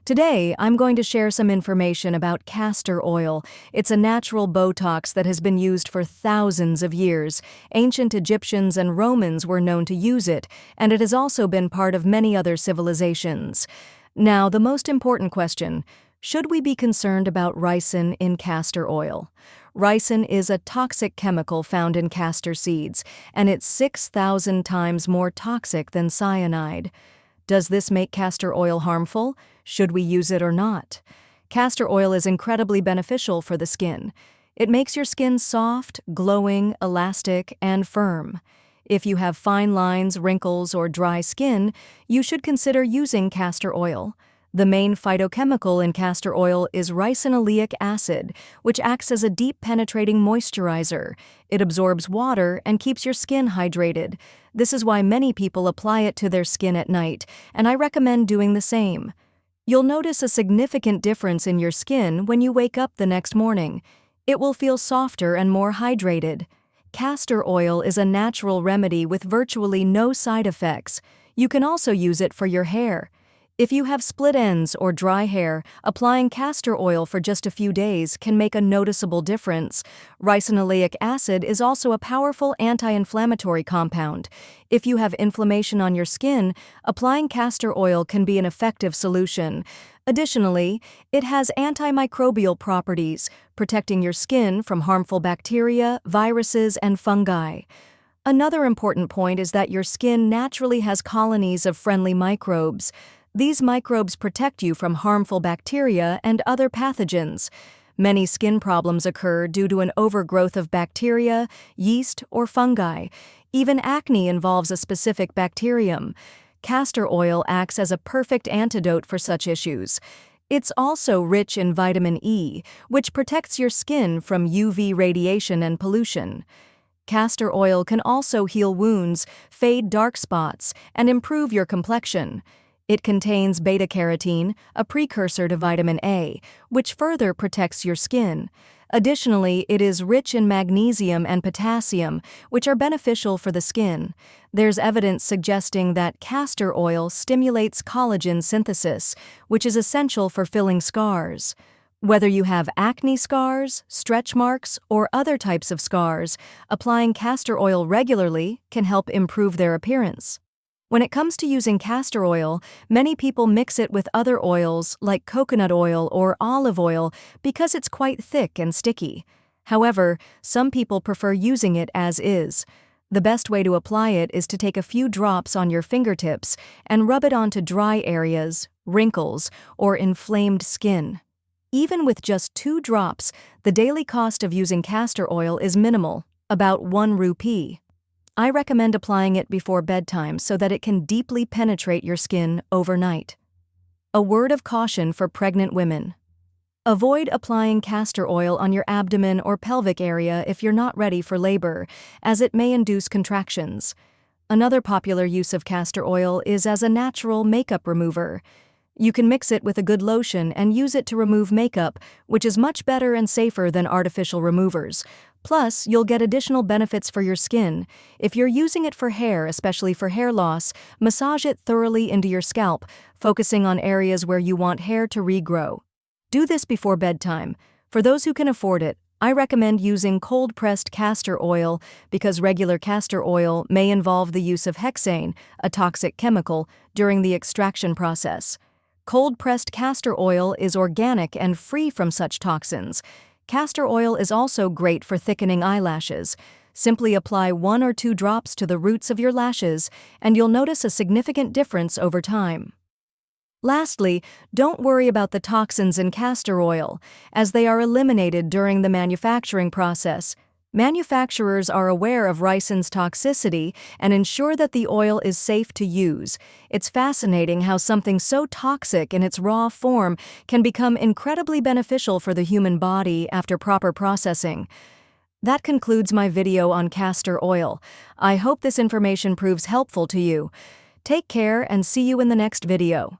Today, I'm going to share some information about castor oil. It's a natural Botox that has been used for thousands of years. Ancient Egyptians and Romans were known to use it, and it has also been part of many other civilizations. Now, the most important question: should we be concerned about ricin in castor oil? Ricin is a toxic chemical found in castor seeds, and it's 6,000 times more toxic than cyanide. Does this make castor oil harmful? Should we use it or not? Castor oil is incredibly beneficial for the skin. It makes your skin soft, glowing, elastic, and firm. If you have fine lines, wrinkles, or dry skin, you should consider using castor oil. The main phytochemical in castor oil is ricinoleic acid, which acts as a deep penetrating moisturizer. It absorbs water and keeps your skin hydrated. This is why many people apply it to their skin at night, and I recommend doing the same. You'll notice a significant difference in your skin when you wake up the next morning. It will feel softer and more hydrated. Castor oil is a natural remedy with virtually no side effects. You can also use it for your hair. If you have split ends or dry hair, applying castor oil for just a few days can make a noticeable difference. Ricinoleic acid is also a powerful anti-inflammatory compound. If you have inflammation on your skin, applying castor oil can be an effective solution. Additionally, it has antimicrobial properties, protecting your skin from harmful bacteria, viruses, and fungi. Another important point is that your skin naturally has colonies of friendly microbes. These microbes protect you from harmful bacteria and other pathogens. Many skin problems occur due to an overgrowth of bacteria, yeast, or fungi. Even acne involves a specific bacterium. Castor oil acts as a perfect antidote for such issues. It's also rich in vitamin E, which protects your skin from UV radiation and pollution. Castor oil can also heal wounds, fade dark spots, and improve your complexion. It contains beta-carotene, a precursor to vitamin A, which further protects your skin. Additionally, it is rich in magnesium and potassium, which are beneficial for the skin. There's evidence suggesting that castor oil stimulates collagen synthesis, which is essential for filling scars. Whether you have acne scars, stretch marks, or other types of scars, applying castor oil regularly can help improve their appearance. When it comes to using castor oil, many people mix it with other oils like coconut oil or olive oil because it's quite thick and sticky. However, some people prefer using it as is. The best way to apply it is to take a few drops on your fingertips and rub it onto dry areas, wrinkles, or inflamed skin. Even with just 2 drops, the daily cost of using castor oil is minimal, about 1 rupee. I recommend applying it before bedtime so that it can deeply penetrate your skin overnight. A word of caution for pregnant women: avoid applying castor oil on your abdomen or pelvic area if you're not ready for labor, as it may induce contractions. Another popular use of castor oil is as a natural makeup remover. You can mix it with a good lotion and use it to remove makeup, which is much better and safer than artificial removers. Plus, you'll get additional benefits for your skin. If you're using it for hair, especially for hair loss, massage it thoroughly into your scalp, focusing on areas where you want hair to regrow. Do this before bedtime. For those who can afford it, I recommend using cold-pressed castor oil because regular castor oil may involve the use of hexane, a toxic chemical, during the extraction process. Cold-pressed castor oil is organic and free from such toxins. Castor oil is also great for thickening eyelashes. Simply apply 1 or 2 drops to the roots of your lashes, and you'll notice a significant difference over time. Lastly, don't worry about the toxins in castor oil, as they are eliminated during the manufacturing process. Manufacturers are aware of ricin's toxicity and ensure that the oil is safe to use. It's fascinating how something so toxic in its raw form can become incredibly beneficial for the human body after proper processing. That concludes my video on castor oil. I hope this information proves helpful to you. Take care and see you in the next video.